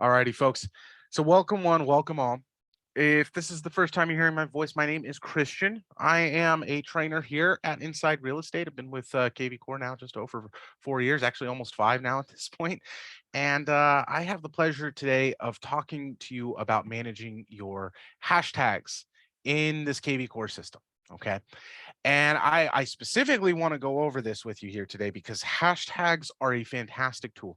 Alrighty, folks. So welcome one, welcome all. If this is the first time you're hearing my voice, my name is Christian. I am a trainer here at Inside Real Estate. I've been with KV Core now just over 4 years, actually almost five now at this point. And I have the pleasure today of talking to you about managing your hashtags in this KV Core system. Okay. And I specifically want to go over this with you here today because hashtags are a fantastic tool.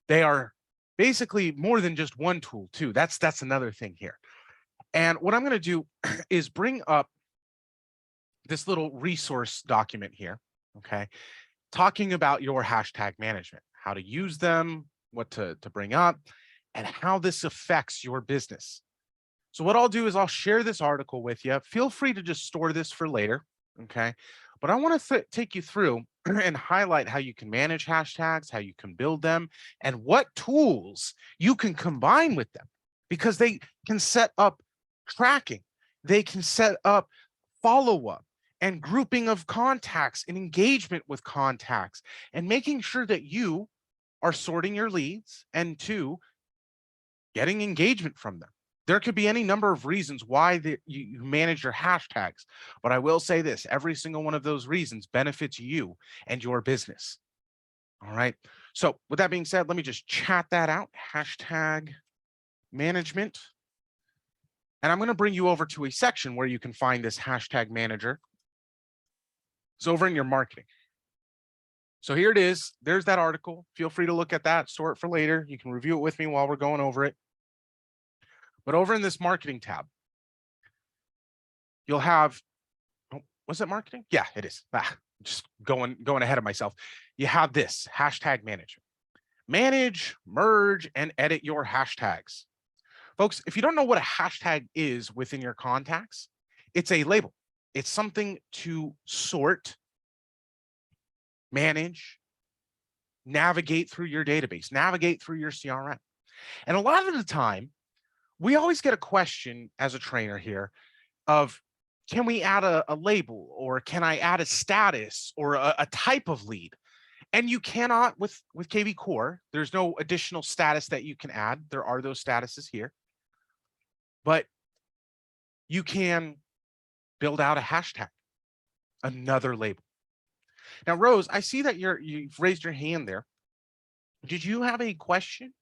They are basically more than just one tool too. That's another thing here. And what I'm going to do is bring up this little resource document here, okay? Talking about your hashtag management, how to use them, what to bring up, and how this affects your business. So what I'll do is I'll share this article with you. Feel free to just store this for later, okay? But I want to take you through and highlight how you can manage hashtags, how you can build them, and what tools you can combine with them because they can set up tracking. They can set up follow-up and grouping of contacts and engagement with contacts and making sure that you are sorting your leads and two, getting engagement from them. There could be any number of reasons why you manage your hashtags, but I will say this, every single one of those reasons benefits you and your business. All right. So with that being said, let me just chat that out, hashtag management. And I'm going to bring you over to a section where you can find this hashtag manager. It's over in your marketing. So here it is. There's that article. Feel free to look at that, store it for later. You can review it with me while we're going over it. But over in this marketing tab, you'll have, oh, was it marketing? Yeah, it is. Just going ahead of myself. You have this hashtag management. Manage, merge, and edit your hashtags. Folks, if you don't know what a hashtag is within your contacts, it's a label. It's something to sort, manage, navigate through your database, navigate through your CRM. And a lot of the time, we always get a question as a trainer here of, can we add a label or can I add a status or a type of lead? And you cannot with KV Core. There's no additional status that you can add. There are those statuses here, but you can build out a hashtag, another label. Now, Rose, I see that you've raised your hand there. Did you have a question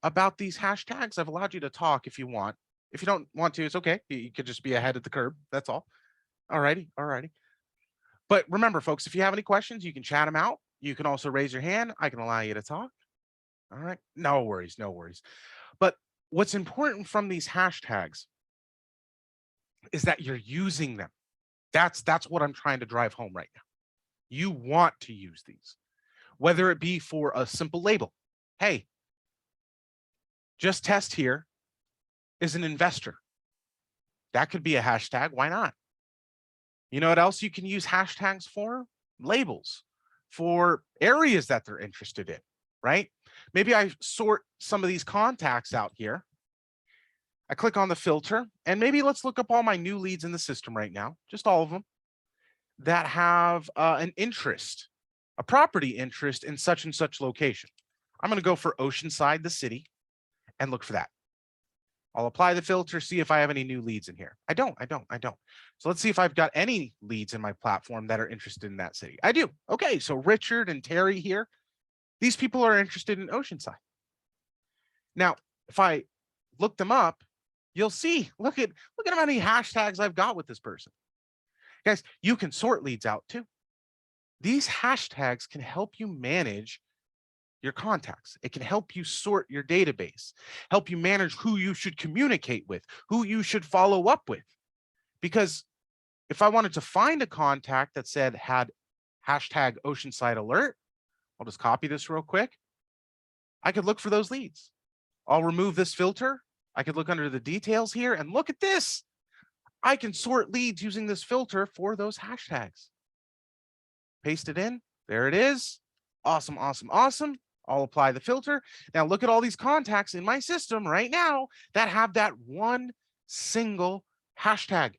about these hashtags? I've allowed you to talk if you want. If you don't want to, it's okay. You could just be ahead of the curve. That's all. All righty. All righty. But remember, folks, if you have any questions, you can chat them out. You can also raise your hand. I can allow you to talk. All right. No worries. No worries. But what's important from these hashtags is that you're using them. That's what I'm trying to drive home right now. You want to use these, whether it be for a simple label. Hey, just test here is an investor. That could be a hashtag. Why not? You know what else you can use hashtags for? Labels for areas that they're interested in, right? Maybe I sort some of these contacts out here. I click on the filter and maybe let's look up all my new leads in the system right now, just all of them that have an interest, a property interest in such and such location. I'm going to go for Oceanside, the city, and look for that. I'll apply the filter, see if I have any new leads in here. I don't. So let's see if I've got any leads in my platform that are interested in that city. I do. Okay, so Richard and Terry here, these people are interested in Oceanside. Now, if I look them up, you'll see, look at how many hashtags I've got with this person. Guys, you can sort leads out too. These hashtags can help you manage your contacts. It can help you sort your database, help you manage who you should communicate with, who you should follow up with. Because if I wanted to find a contact that had hashtag Oceanside alert, I'll just copy this real quick. I could look for those leads. I'll remove this filter. I could look under the details here and look at this. I can sort leads using this filter for those hashtags. Paste it in. There it is. Awesome, awesome, awesome. I'll apply the filter. Now look at all these contacts in my system right now that have that one single hashtag,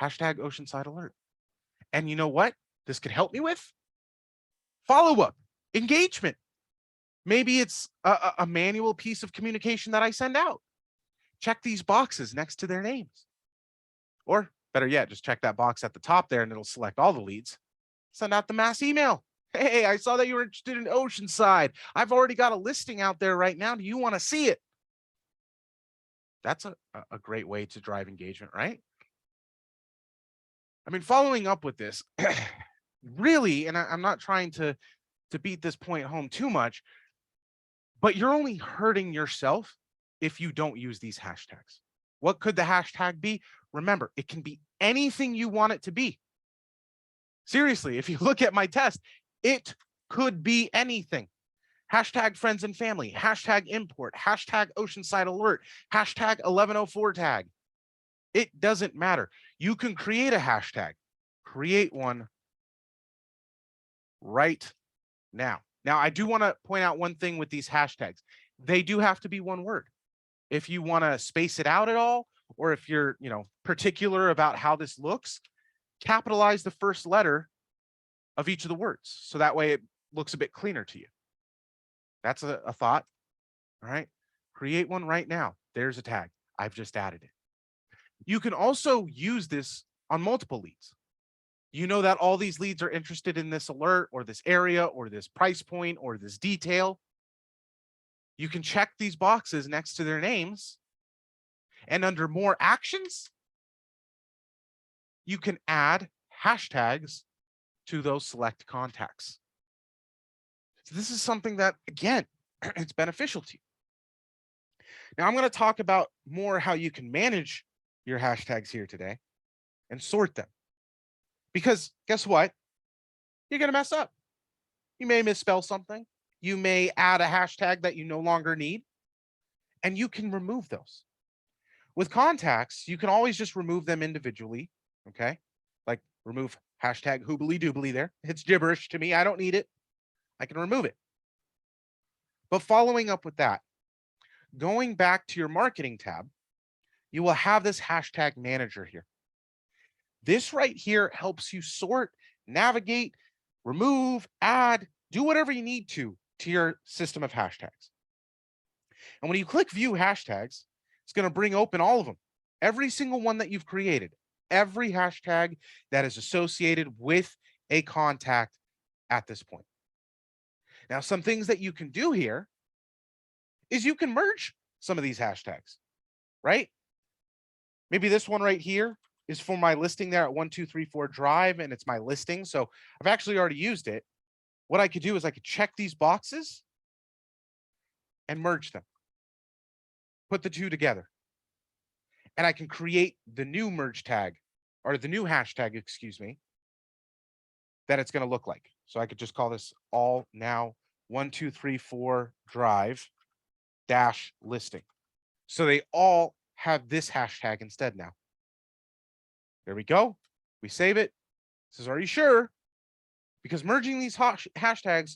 hashtag Oceanside alert. And you know what this could help me with? Follow-up, engagement. Maybe it's a manual piece of communication that I send out. Check these boxes next to their names. Or better yet, just check that box at the top there and it'll select all the leads. Send out the mass email. Hey, I saw that you were interested in Oceanside. I've already got a listing out there right now. Do you want to see it? That's a great way to drive engagement, right? I mean, following up with this, really, and I'm not trying to beat this point home too much, but you're only hurting yourself if you don't use these hashtags. What could the hashtag be? Remember, it can be anything you want it to be. Seriously, if you look at my test, it could be anything. Hashtag friends and family, hashtag import, hashtag Oceanside alert, hashtag 1104 tag. It doesn't matter. You can create a hashtag. Create one right now. Now, I do want to point out one thing with these hashtags. They do have to be one word. If you want to space it out at all, or if you're, particular about how this looks, capitalize the first letter of each of the words. So that way it looks a bit cleaner to you. That's a thought. All right. Create one right now. There's a tag. I've just added it. You can also use this on multiple leads. You know that all these leads are interested in this alert or this area or this price point or this detail. You can check these boxes next to their names, and under more actions, you can add hashtags to those select contacts. So this is something that, again, it's beneficial to you. Now I'm going to talk about more how you can manage your hashtags here today and sort them. Because guess what? You're going to mess up. You may misspell something. You may add a hashtag that you no longer need, and you can remove those. With contacts, you can always just remove them individually, okay? Like remove hashtag hoobly doobly there. It's gibberish to me. I don't need it. I can remove it. But following up with that, going back to your marketing tab, you will have this hashtag manager here. This right here helps you sort, navigate, remove, add, do whatever you need to your system of hashtags. And when you click view hashtags, it's going to bring open all of them. Every single one that you've created, every hashtag that is associated with a contact at this point. Now, some things that you can do here is you can merge some of these hashtags, right? Maybe this one right here is for my listing there at 1234 Drive, and it's my listing. So I've actually already used it. What I could do is I could check these boxes and merge them, put the two together. And I can create the new merge tag, or the new hashtag, excuse me, that it's going to look like. So I could just call this all now 1234 Drive dash listing. So they all have this hashtag instead now. There we go. We save it. It says, are you sure? Because merging these hashtags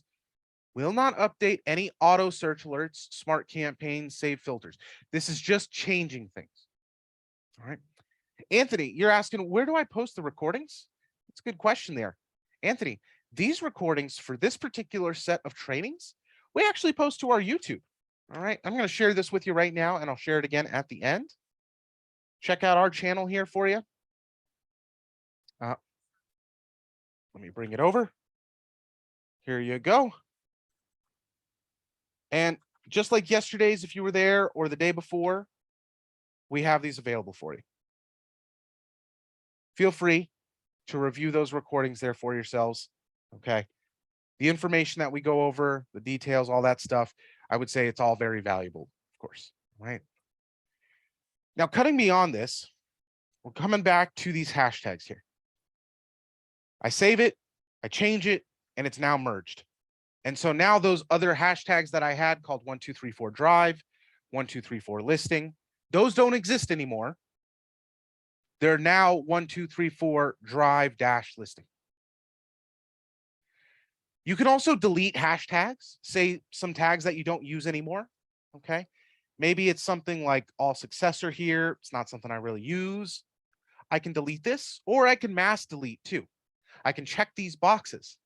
will not update any auto search alerts, smart campaigns, save filters. This is just changing things. All right. Anthony, you're asking, where do I post the recordings? That's a good question there. Anthony, these recordings for this particular set of trainings, we actually post to our YouTube. All right. I'm going to share this with you right now, and I'll share it again at the end. Check out our channel here for you. Let me bring it over. Here you go. And just like yesterday's, if you were there, or the day before, we have these available for you. Feel free to review those recordings there for yourselves. Okay. The information that we go over, the details, all that stuff, I would say it's all very valuable, of course. Right. Now, cutting beyond this, we're coming back to these hashtags here. I save it, I change it, and it's now merged. And so now those other hashtags that I had called 1234 Drive, 1234 listing, those don't exist anymore. They're now 1234 Drive dash listing. You can also delete hashtags, say some tags that you don't use anymore. Okay. Maybe it's something like all successor here. It's not something I really use. I can delete this, or I can mass delete too. I can check these boxes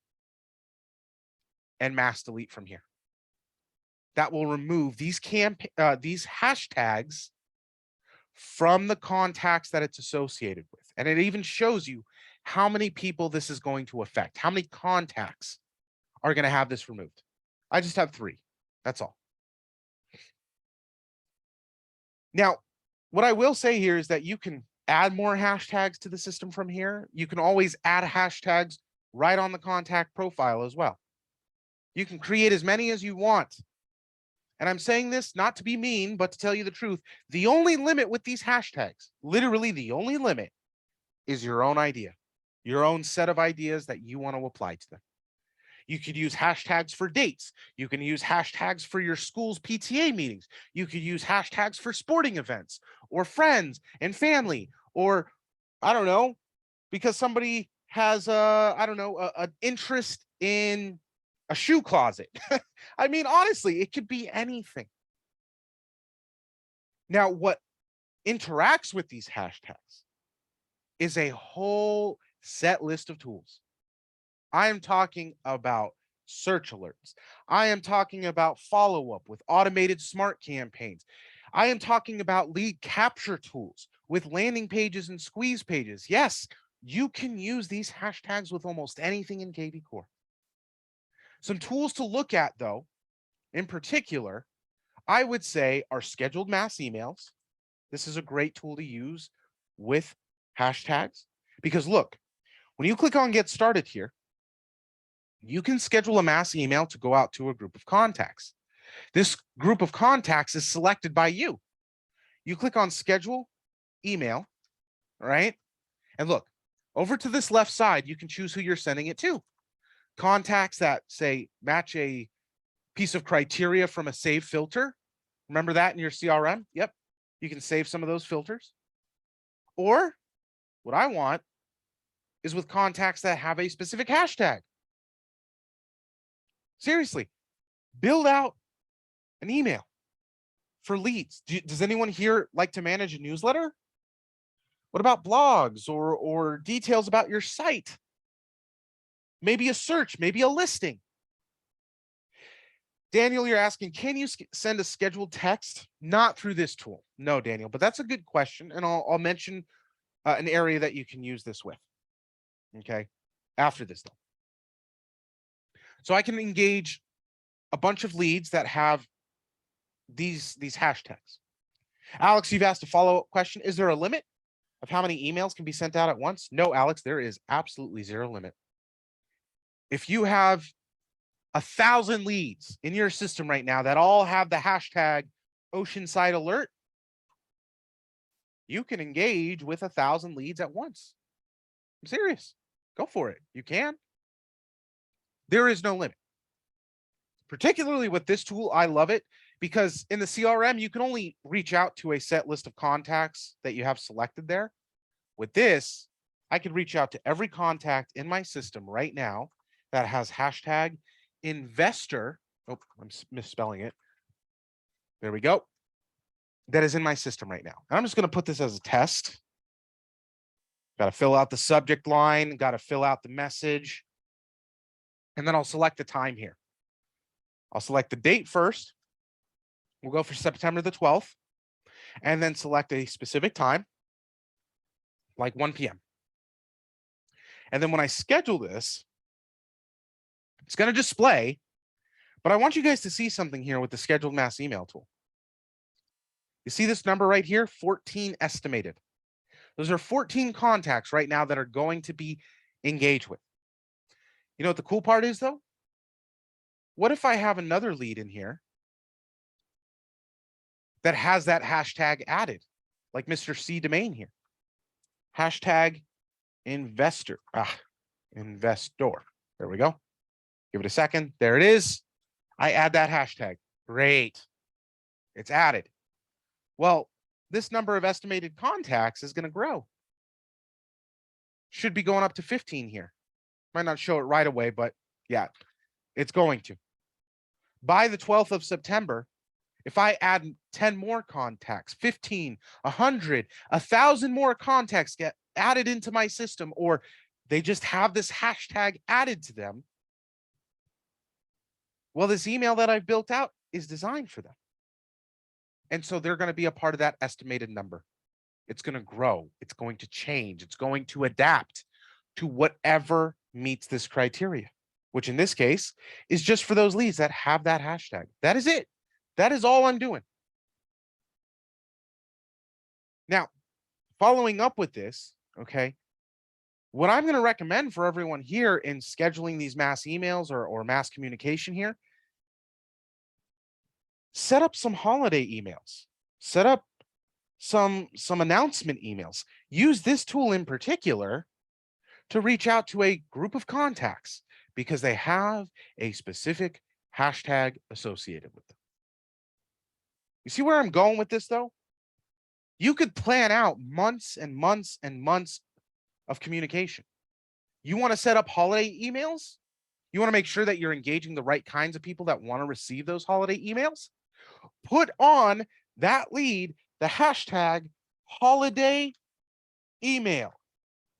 and mass delete from here. that will remove these hashtags from the contacts that it's associated with. And it even shows you how many people this is going to affect, how many contacts are going to have this removed. I just have 3. That's all. Now, what I will say here is that you can add more hashtags to the system from here. You can always add hashtags right on the contact profile as well. You can create as many as you want. And I'm saying this not to be mean, but to tell you the truth. The only limit with these hashtags, literally the only limit, is your own idea, your own set of ideas that you want to apply to them. You could use hashtags for dates. You can use hashtags for your school's PTA meetings. You could use hashtags for sporting events or friends and family, or I don't know, because somebody has an interest in a shoe closet. I mean, honestly, it could be anything. Now, what interacts with these hashtags is a whole set list of tools. I am talking about search alerts. I am talking about follow-up with automated smart campaigns. I am talking about lead capture tools with landing pages and squeeze pages. Yes, you can use these hashtags with almost anything in KV Core. Some tools to look at, though, in particular, I would say are scheduled mass emails. This is a great tool to use with hashtags because look, when you click on get started here, you can schedule a mass email to go out to a group of contacts. This group of contacts is selected by you. You click on schedule email, right? And look, over to this left side, you can choose who you're sending it to. Contacts that say match a piece of criteria from a save filter. Remember that in your CRM? Yep. You can save some of those filters. Or what I want is with contacts that have a specific hashtag. Seriously, build out an email for leads. Does anyone here like to manage a newsletter? What about blogs or details about your site? Maybe a search, maybe a listing. Daniel, you're asking, can you send a scheduled text? Not through this tool. No, Daniel, but that's a good question. And I'll mention an area that you can use this with. Okay, after this though. So I can engage a bunch of leads that have these hashtags. Alex, you've asked a follow-up question. Is there a limit of how many emails can be sent out at once? No, Alex, there is absolutely zero limit. If you have 1,000 leads in your system right now that all have the hashtag Oceanside Alert, you can engage with 1,000 leads at once. I'm serious. Go for it. You can. There is no limit. Particularly with this tool, I love it because in the CRM, you can only reach out to a set list of contacts that you have selected there. With this, I could reach out to every contact in my system right now that has hashtag investor. Oh, I'm misspelling it. There we go. That is in my system right now. And I'm just going to put this as a test. Got to fill out the subject line, got to fill out the message. And then I'll select the time here. I'll select the date first. We'll go for September the 12th and then select a specific time, like 1 p.m. And then when I schedule this, it's going to display, but I want you guys to see something here with the scheduled mass email tool. You see this number right here, 14 estimated. Those are 14 contacts right now that are going to be engaged with. You know what the cool part is though? What if I have another lead in here that has that hashtag added, like Mr. C Domain here? Hashtag investor. Investor. There we go. Give it a second. There it is. I add that hashtag. Great. It's added. Well, this number of estimated contacts is going to grow. Should be going up to 15 here. Might not show it right away, but yeah, it's going to. By the 12th of September, if I add 10 more contacts, 15, 100, 1,000 more contacts get added into my system, or they just have this hashtag added to them, well, this email that I've built out is designed for them. And so they're going to be a part of that estimated number. It's going to grow. It's going to change. It's going to adapt to whatever meets this criteria, which in this case is just for those leads that have that hashtag. That is it. That is all I'm doing. Now, following up with this, okay, what I'm going to recommend for everyone here in scheduling these mass emails or mass communication here, set up some holiday emails, set up some announcement emails. Use this tool in particular to reach out to a group of contacts because they have a specific hashtag associated with them. You see where I'm going with this though? You could plan out months and months and months of communication. You want to set up holiday emails? You want to make sure that you're engaging the right kinds of people that want to receive those holiday emails? Put on that lead the hashtag holiday email.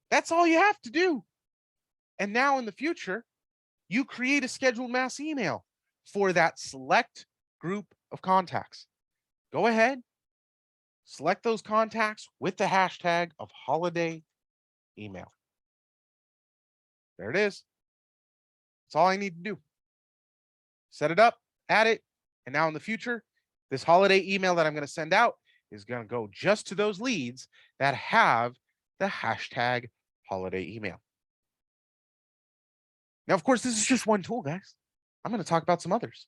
That's all you have to do. And now in the future, you create a scheduled mass email for that select group of contacts. Go ahead, select those contacts with the hashtag of holiday email. There it is. That's all I need to do. Set it up, add it, and now in the future, this holiday email that I'm going to send out is going to go just to those leads that have the hashtag holiday email. Now, of course, this is just one tool, guys. I'm going to talk about some others.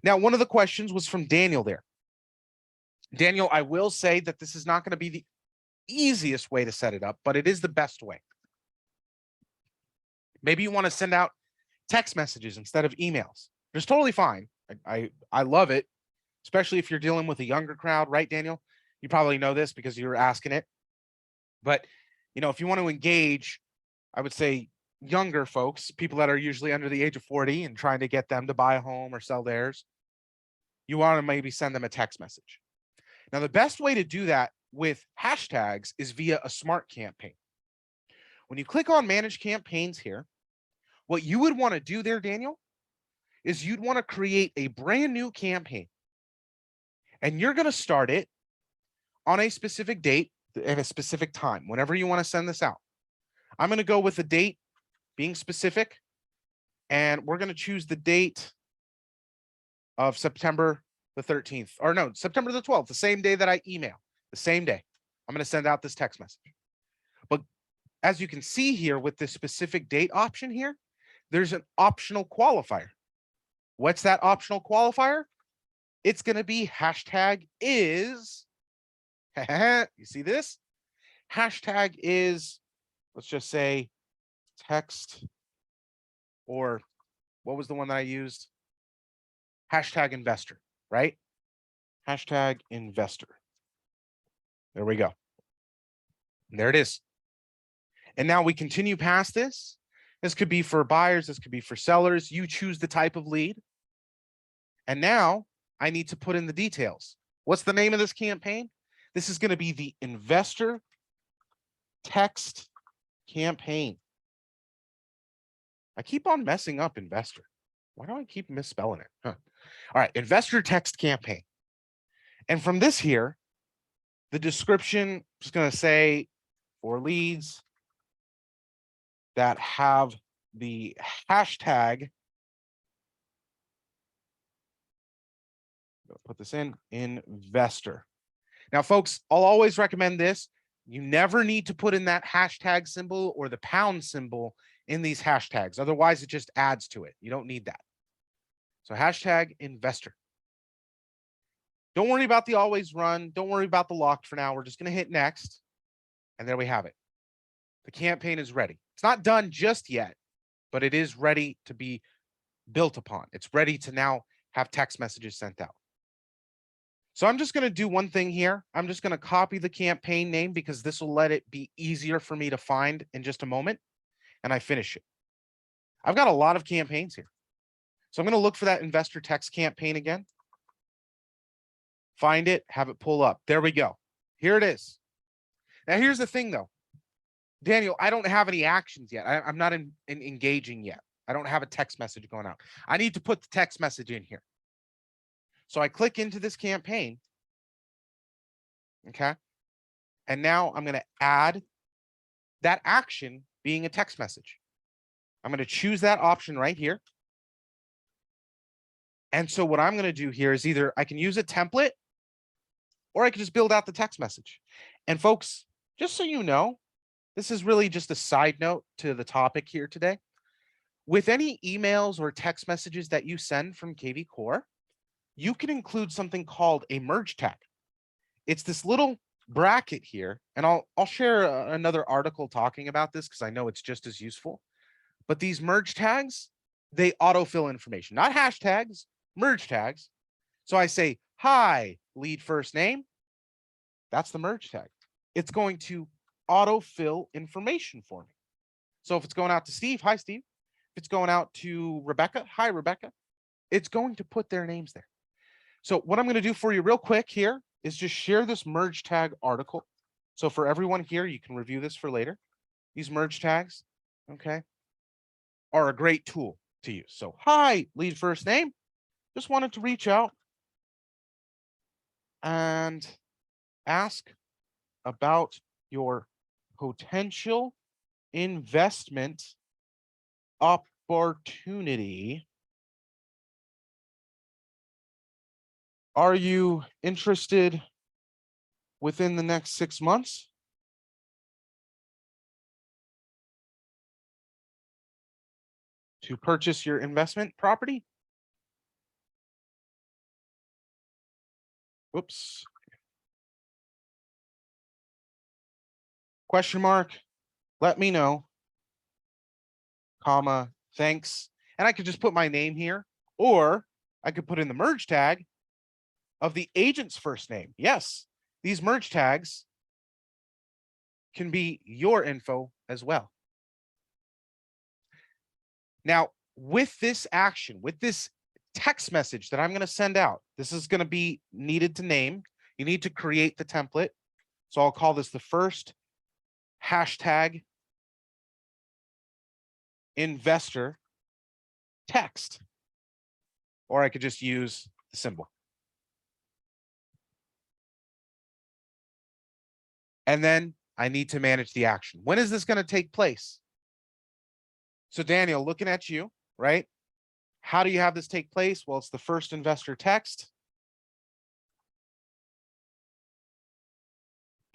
Now, one of the questions was from Daniel there. Daniel, I will say that this is not going to be the easiest way to set it up, but it is the best way. Maybe you want to send out text messages instead of emails. It's totally fine. I love it, especially if you're dealing with a younger crowd, right, Daniel? You probably know this because you were asking it. But, you know, if you want to engage, I would say younger folks, people that are usually under the age of 40 and trying to get them to buy a home or sell theirs, you want to maybe send them a text message. Now, the best way to do that with hashtags is via a smart campaign. When you click on manage campaigns here, what you would want to do there, Daniel, is you'd want to create a brand new campaign. And you're going to start it on a specific date at a specific time, whenever you want to send this out. I'm going to go with a date being specific, and we're going to choose the date of September the 13th, or no, September the 12th, the same day that I email, the same day. I'm going to send out this text message. But as you can see here with this specific date option here, there's an optional qualifier. What's that optional qualifier? It's going to be hashtag is, you see this? Hashtag is, let's just say text, or what was the one that I used? Hashtag investor, right? Hashtag investor. There we go. And there it is. And now we continue past this. This could be for buyers. This could be for sellers. You choose the type of lead. And now I need to put in the details. What's the name of this campaign? This is going to be the investor text campaign. I keep on messing up investor. Why do I keep misspelling it? Huh. All right, investor text campaign. And from this here, the description is going to say for leads that have the hashtag, put this in, investor. Now, folks, I'll always recommend this. You never need to put in that hashtag symbol or the pound symbol in these hashtags. Otherwise, it just adds to it. You don't need that. So hashtag investor. Don't worry about the always run. Don't worry about the locked for now. We're just going to hit next. And there we have it. The campaign is ready. It's not done just yet, but it is ready to be built upon. It's ready to now have text messages sent out. So I'm just going to do one thing here. I'm just going to copy the campaign name because this will let it be easier for me to find in just a moment. And I finish it. I've got a lot of campaigns here. So I'm going to look for that investor text campaign again. Find it, have it pull up. There we go. Here it is. Now, here's the thing, though. Daniel, I don't have any actions yet. I'm not engaging yet. I don't have a text message going out. I need to put the text message in here. So I click into this campaign. Okay. And now I'm going to add that action being a text message. I'm going to choose that option right here. And so what I'm going to do here is either I can use a template or I can just build out the text message. And folks, just so you know, this is really just a side note to the topic here today. With any emails or text messages that you send from KV Core, you can include something called a merge tag. It's this little bracket here, and I'll share another article talking about this because I know it's just as useful. But these merge tags, they autofill information, not hashtags, merge tags. So I say, hi, lead first name. That's the merge tag. It's going to autofill information for me. So if it's going out to Steve, hi, Steve. If it's going out to Rebecca, hi, Rebecca. It's going to put their names there. So what I'm going to do for you real quick here is just share this merge tag article. So for everyone here, you can review this for later. These merge tags, okay, are a great tool to use. So hi, lead first name. Just wanted to reach out and ask about your potential investment opportunity. Are you interested within the next 6 months? To purchase your investment property? Whoops. Question mark, let me know, comma, thanks. And I could just put my name here, or I could put in the merge tag of the agent's first name. Yes, these merge tags can be your info as well. Now, with this action, with this text message that I'm going to send out, this is going to be needed to name. You need to create the template. So I'll call this the first hashtag investor text, or I could just use the symbol. And then I need to manage the action. When is this going to take place? So Daniel, looking at you, right? How do you have this take place? Well, it's the first investor text.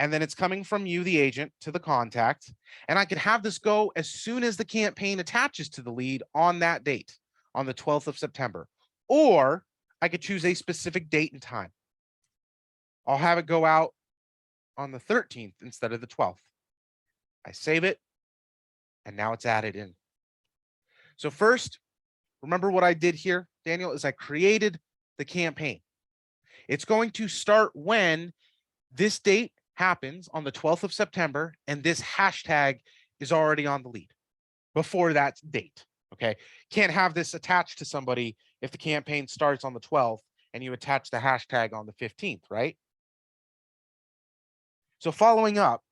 And then it's coming from you, the agent, to the contact. And I could have this go as soon as the campaign attaches to the lead on that date, on the 12th of September. Or I could choose a specific date and time. I'll have it go out on the 13th instead of the 12th. I save it, and now it's added in. So first, remember what I did here, Daniel, is I created the campaign. It's going to start when this date happens on the 12th of September, and this hashtag is already on the lead before that date. Okay. Can't have this attached to somebody if the campaign starts on the 12th and you attach the hashtag on the 15th, right? So following up,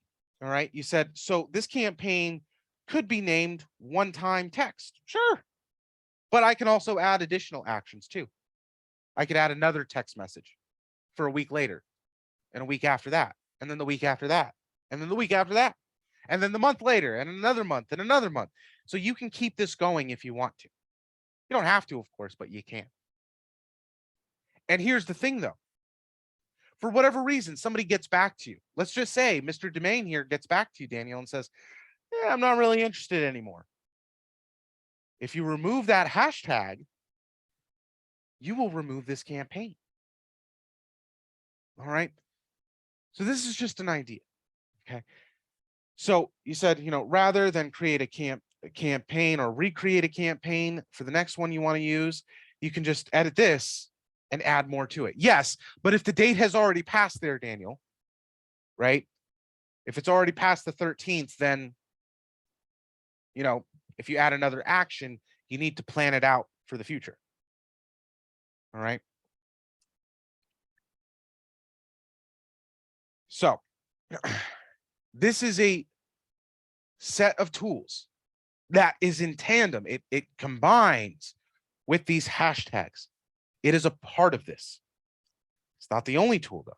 all right, you said, so this campaign could be named one-time text. Sure. But I can also add additional actions too. I could add another text message for a week later, and a week after that, and then the week after that, and then the week after that, and then the month later, and another month, and another month. So you can keep this going if you want to. You don't have to, of course, but you can. And here's the thing, though. For whatever reason, somebody gets back to you. Let's just say Mr. Domain here gets back to you, Daniel, and says, yeah, I'm not really interested anymore. If you remove that hashtag, you will remove this campaign. All right. So this is just an idea. Okay. So you said, rather than create a campaign or recreate a campaign for the next one you want to use, you can just edit this and add more to it. Yes, but if the date has already passed there, Daniel, right? If it's already past the 13th, then, if you add another action, you need to plan it out for the future. All right. So this is a set of tools that is in tandem. It combines with these hashtags. It is a part of this. It's not the only tool, though.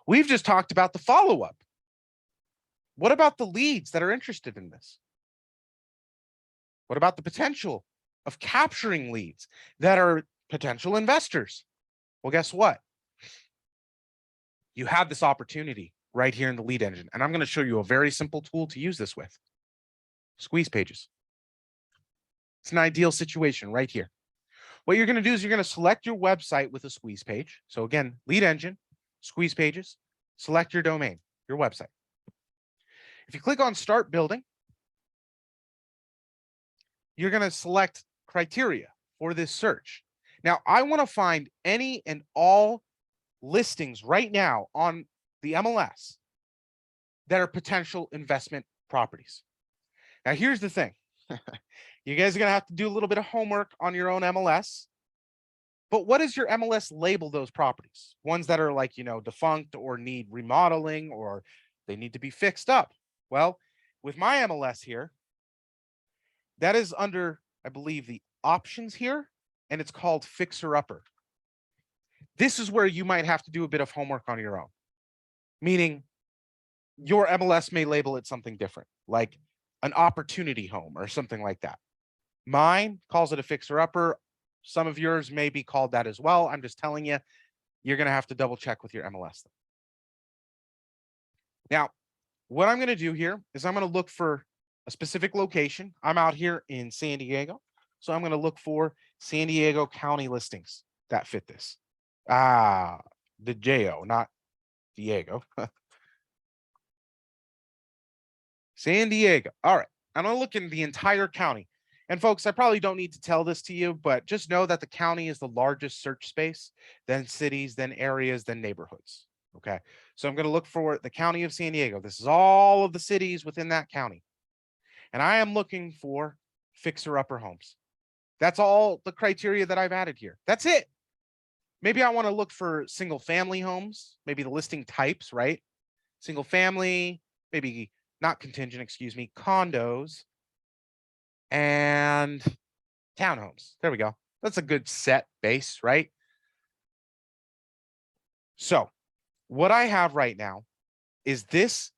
We've just talked about the follow-up. What about the leads that are interested in this? What about the potential of capturing leads that are potential investors? Well, guess what? You have this opportunity right here in the lead engine. And I'm going to show you a very simple tool to use this with. Squeeze pages. It's an ideal situation right here. What you're going to do is you're going to select your website with a squeeze page. So again, lead engine, squeeze pages, select your domain, your website. If you click on start building, you're going to select criteria for this search. Now, I want to find any and all listings right now on the MLS that are potential investment properties. Now, here's the thing. You guys are going to have to do a little bit of homework on your own MLS. But what does your MLS label those properties? Ones that are like, defunct or need remodeling or they need to be fixed up. Well, with my MLS here, that is under, I believe, the options here, and it's called Fixer Upper. This is where you might have to do a bit of homework on your own, meaning your MLS may label it something different, like an opportunity home or something like that. Mine calls it a Fixer Upper. Some of yours may be called that as well. I'm just telling you, you're going to have to double check with your MLS. Now, what I'm going to do here is I'm going to look for a specific location. I'm out here in San Diego. So I'm going to look for San Diego County listings that fit this. The J-O, not Diego. San Diego. All right. I'm going to look in the entire county. And folks, I probably don't need to tell this to you, but just know that the county is the largest search space, then cities, then areas, then neighborhoods. Okay. So I'm going to look for the county of San Diego. This is all of the cities within that county. And I am looking for fixer-upper homes. That's all the criteria that I've added here. That's it. Maybe I want to look for single family homes, maybe the listing types, right? Single family, maybe not contingent, excuse me, condos and townhomes. There we go. That's a good set base, right? So what I have right now is this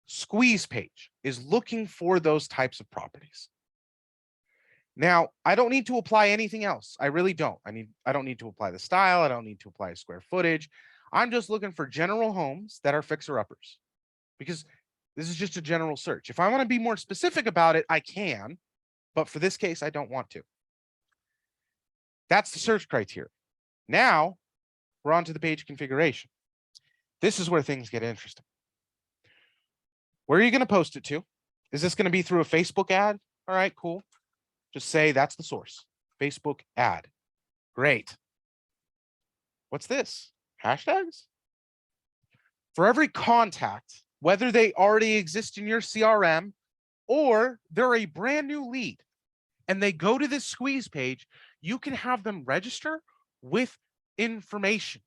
squeeze page is looking for those types of properties. Now, I don't need to apply anything else. I really don't. I don't need to apply the style. I don't need to apply square footage. I'm just looking for general homes that are fixer-uppers because this is just a general search. If I want to be more specific about it, I can, but for this case, I don't want to. That's the search criteria. Now, we're on to the page configuration. This is where things get interesting. Where are you going to post it to? Is this going to be through a Facebook ad? All right, cool. Just say that's the source. Facebook ad. Great. What's this? Hashtags? For every contact, whether they already exist in your CRM or they're a brand new lead and they go to this squeeze page, you can have them register with information,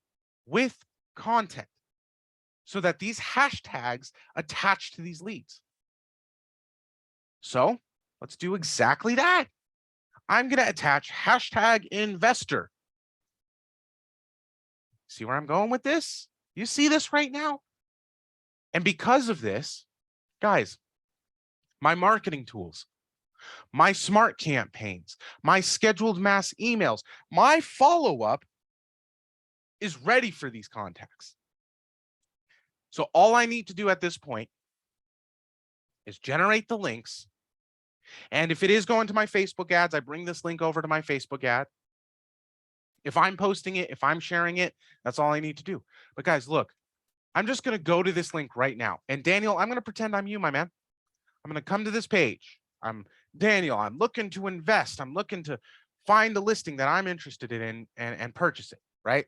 with content, so that these hashtags attach to these leads. So let's do exactly that. I'm going to attach hashtag investor. See where I'm going with this? You see this right now? And because of this, guys, my marketing tools, my smart campaigns, my scheduled mass emails, my follow-up is ready for these contacts. So all I need to do at this point is generate the links. And if it is going to my Facebook ads, I bring this link over to my Facebook ad. If I'm posting it, if I'm sharing it, that's all I need to do. But guys, look, I'm just going to go to this link right now. And Daniel, I'm going to pretend I'm you, my man. I'm going to come to this page. I'm Daniel. I'm looking to invest. I'm looking to find the listing that I'm interested in and purchase it, right?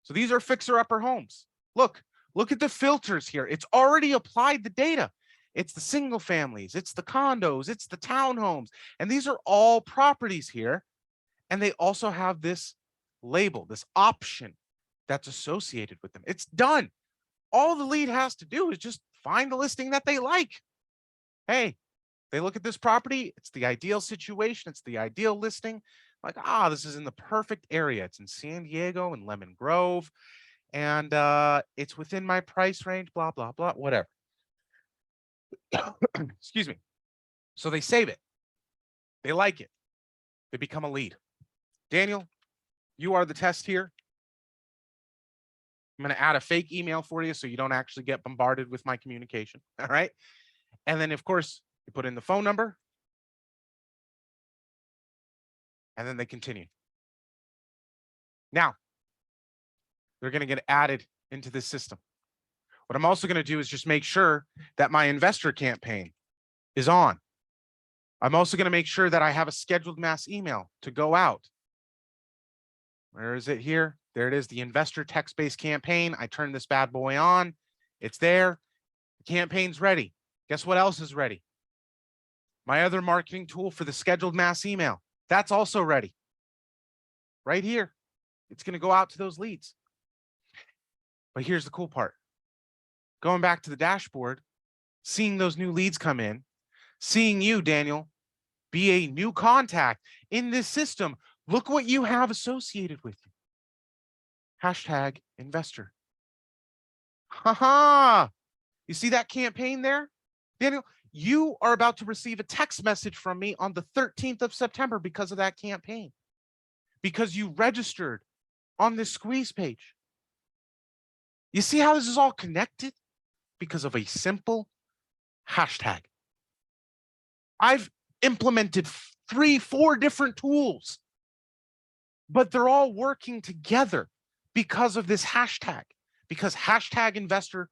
So these are fixer-upper homes. Look at the filters here. It's already applied the data. It's the single families, it's the condos, it's the townhomes. And these are all properties here. And they also have this label, this option that's associated with them. It's done. All the lead has to do is just find the listing that they like. Hey, they look at this property. It's the ideal situation. It's the ideal listing. Like, this is in the perfect area. It's in San Diego and Lemon Grove. and it's within my price range, blah, blah, blah, whatever. Excuse me. So they save it. They like it. They become a lead. Daniel, you are the test here. I'm going to add a fake email for you so you don't actually get bombarded with my communication. All right. And then, of course, you put in the phone number. And then they continue. Now, they're going to get added into this system. What I'm also going to do is just make sure that my investor campaign is on. I'm also going to make sure that I have a scheduled mass email to go out. Where is it here? There it is, the investor text-based campaign. I turn this bad boy on. It's there. The campaign's ready. Guess what else is ready? My other marketing tool for the scheduled mass email. That's also ready. Right here. It's going to go out to those leads. But here's the cool part. Going back to the dashboard, seeing those new leads come in, seeing you, Daniel, be a new contact in this system. Look what you have associated with you. Hashtag investor. Haha. You see that campaign there? Daniel, you are about to receive a text message from me on the 13th of September because of that campaign. Because you registered on this squeeze page. You see how this is all connected? Because of a simple hashtag. I've implemented 3-4 different tools, but they're all working together because of this hashtag, because hashtag investor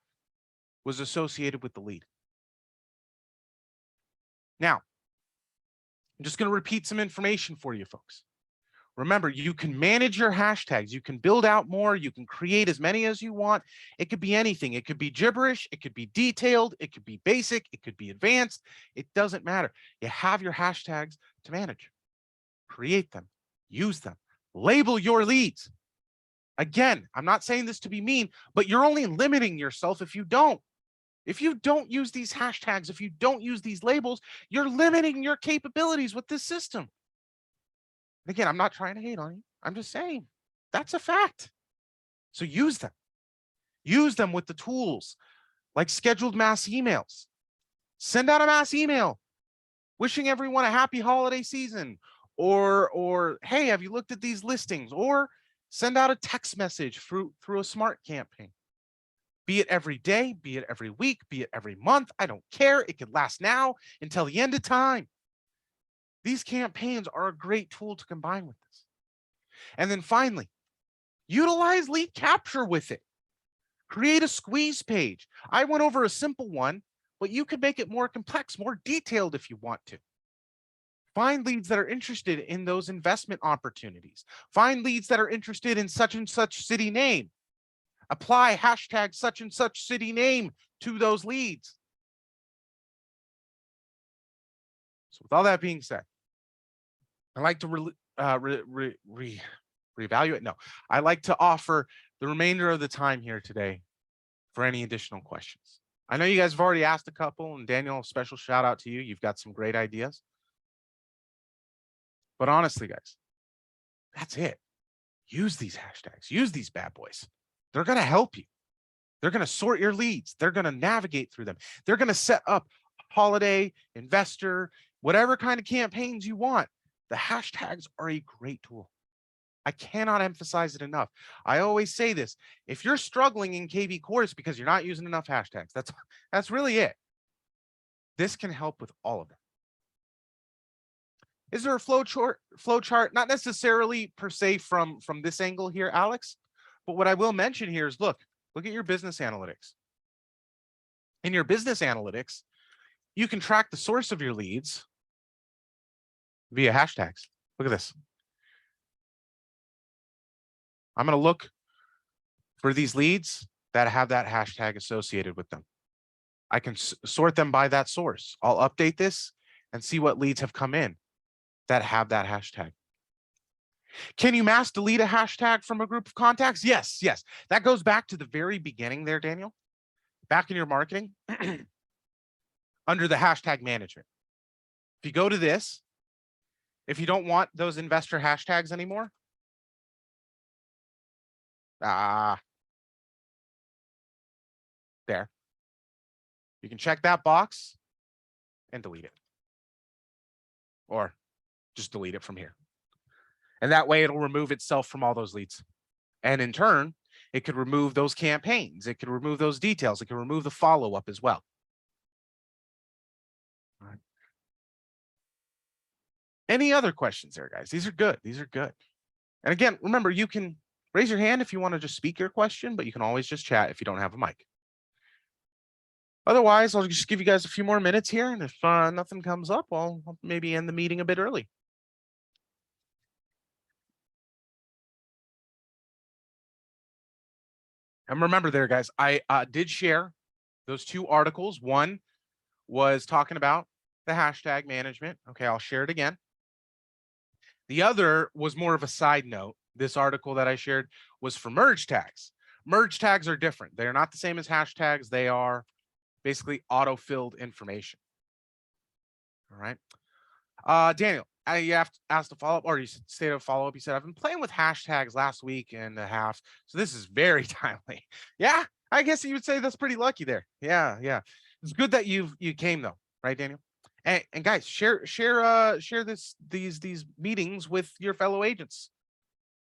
was associated with the lead. Now, I'm just going to repeat some information for you folks. Remember, you can manage your hashtags. You can build out more. You can create as many as you want. It could be anything. It could be gibberish. It could be detailed. It could be basic. It could be advanced. It doesn't matter. You have your hashtags to manage. Create them. Use them. Label your leads. Again, I'm not saying this to be mean, but you're only limiting yourself if you don't. If you don't use these hashtags, if you don't use these labels, you're limiting your capabilities with this system. And again, I'm not trying to hate on you. I'm just saying that's a fact. So use them. Use them with the tools like scheduled mass emails. Send out a mass email wishing everyone a happy holiday season, or hey, have you looked at these listings? Or send out a text message through a smart campaign. Be it every day, be it every week, be it every month. I don't care. It could last now until the end of time. These campaigns are a great tool to combine with this. And then finally, utilize lead capture with it. Create a squeeze page. I went over a simple one, but you could make it more complex, more detailed if you want to. Find leads that are interested in those investment opportunities. Find leads that are interested in such and such city name. Apply hashtag such and such city name to those leads. So with all that being said, I like to reevaluate. No, I like to offer the remainder of the time here today for any additional questions. I know you guys have already asked a couple, and Daniel, a special shout out to you. You've got some great ideas. But honestly, guys, that's it. Use these hashtags, use these bad boys. They're going to help you. They're going to sort your leads. They're going to navigate through them. They're going to set up holiday, investor, whatever kind of campaigns you want. The hashtags are a great tool. I cannot emphasize it enough. I always say this. If you're struggling in KV Core, it's because you're not using enough hashtags. That's really it. This can help with all of them. Is there a flow chart? Not necessarily per se from this angle here, Alex, but what I will mention here is look at your business analytics. In your business analytics, you can track the source of your leads via hashtags. Look at this. I'm going to look for these leads that have that hashtag associated with them. I can sort them by that source. I'll update this and see what leads have come in that have that hashtag. Can you mass delete a hashtag from a group of contacts? Yes, yes. That goes back to the very beginning there, Daniel. Back in your marketing, under the hashtag management. If you go to this, if you don't want those investor hashtags anymore, there. You can check that box and delete it, or just delete it from here. And that way it'll remove itself from all those leads. And in turn, it could remove those campaigns. It could remove those details. It can remove the follow-up as well. All right. Any other questions there, guys? These are good. These are good. And again, remember, you can raise your hand if you want to just speak your question, but you can always just chat if you don't have a mic. Otherwise, I'll just give you guys a few more minutes here. And if nothing comes up, I'll maybe end the meeting a bit early. And remember there, guys, I did share those 2 articles. One was talking about the hashtag management. Okay, I'll share it again. The other was more of a side note. This article that I shared was for merge tags. Merge tags are different. They're not the same as hashtags. They are basically auto-filled information. All right. Daniel, you have asked a follow-up, or you stated a follow-up. You said, I've been playing with hashtags last week and a half, so this is very timely. Yeah, I guess you would say that's pretty lucky there. Yeah. It's good that you came though, right, Daniel? And guys, share these meetings with your fellow agents.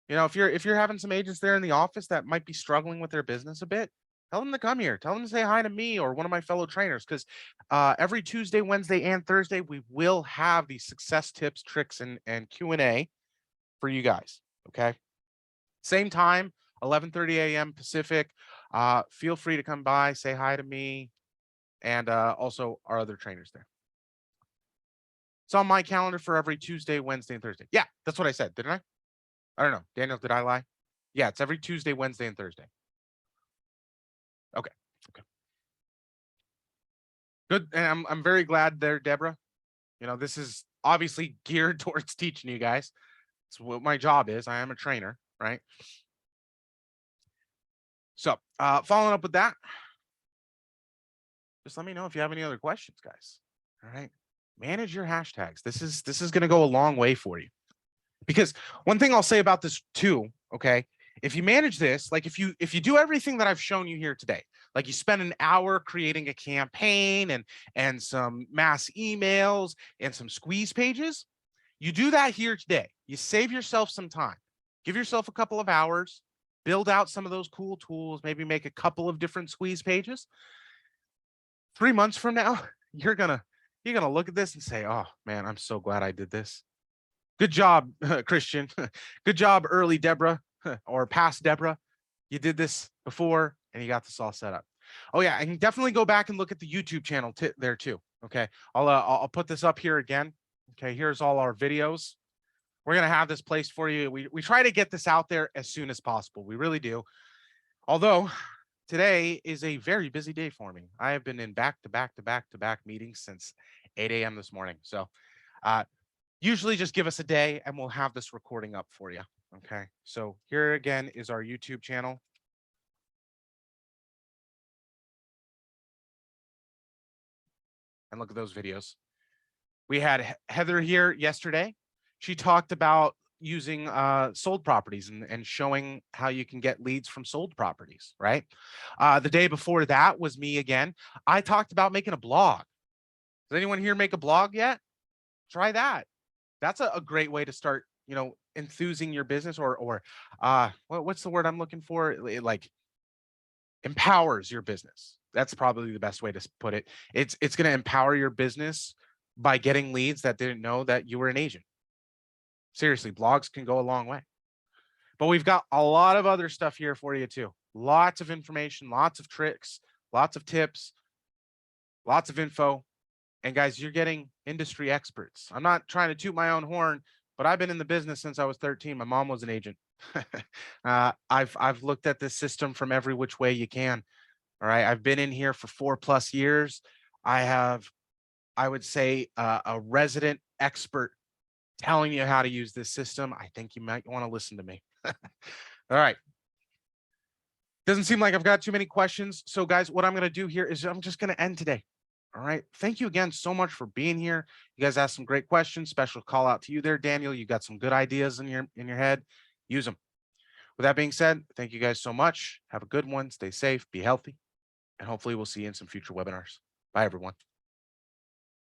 You know, if you're having some agents there in the office that might be struggling with their business a bit, tell them to come here. Tell them to say hi to me or one of my fellow trainers, because every Tuesday, Wednesday, and Thursday, we will have these success tips, tricks, and Q&A for you guys. Okay. Same time, 11:30 a.m. Pacific. Feel free to come by, say hi to me, and also our other trainers there. It's on my calendar for every Tuesday, Wednesday, and Thursday. Yeah, that's what I said, didn't I? I don't know. Daniel, did I lie? Yeah, it's every Tuesday, Wednesday, and Thursday. Okay. Good. And I'm very glad there, Deborah. You know, this is obviously geared towards teaching you guys. It's what my job is. I am a trainer, right? So following up with that, just let me know if you have any other questions, guys. All right. Manage your hashtags. This is going to go a long way for you. Because one thing I'll say about this too, okay, if you manage this, like if you do everything that I've shown you here today, like you spend an hour creating a campaign and some mass emails and some squeeze pages, you do that here today. You save yourself some time. Give yourself a couple of hours, build out some of those cool tools, maybe make a couple of different squeeze pages. 3 months from now, you're gonna look at this and say, oh man, I'm so glad I did this. Good job, Christian. Good job, early Deborah or past Deborah. You did this before and you got this all set up. Oh yeah, I can definitely go back and look at the YouTube channel there too. Okay, I'll put this up here again. Okay, here's all our videos. We're gonna have this placed for you. We try to get this out there as soon as possible. We really do. Although today is a very busy day for me. I have been in back-to-back meetings since 8 a.m. this morning. So usually just give us a day and we'll have this recording up for you. Okay, so here again is our YouTube channel. And look at those videos. We had Heather here yesterday. She talked about using sold properties and showing how you can get leads from sold properties, right? The day before that was me again. I talked about making a blog. Does anyone here make a blog yet? Try that. That's a great way to start, you know, enthusing your business or what's the word I'm looking for? It like empowers your business. That's probably the best way to put it. It's going to empower your business by getting leads that didn't know that you were an agent. Seriously, blogs can go a long way. But we've got a lot of other stuff here for you too. Lots of information, lots of tricks, lots of tips, lots of info. And guys, you're getting industry experts. I'm not trying to toot my own horn, but I've been in the business since I was 13. My mom was an agent. I've looked at this system from every which way you can. All right. I've been in here for 4+ years. I have, I would say, a resident expert telling you how to use this system. I think you might want to listen to me. All right. Doesn't seem like I've got too many questions. So guys, what I'm going to do here is I'm just going to end today. All right. Thank you again so much for being here. You guys asked some great questions. Special call out to you there, Daniel. You got some good ideas in your head. Use them. With that being said, thank you guys so much. Have a good one. Stay safe. Be healthy. and hopefully we'll see you in some future webinars. Bye, everyone.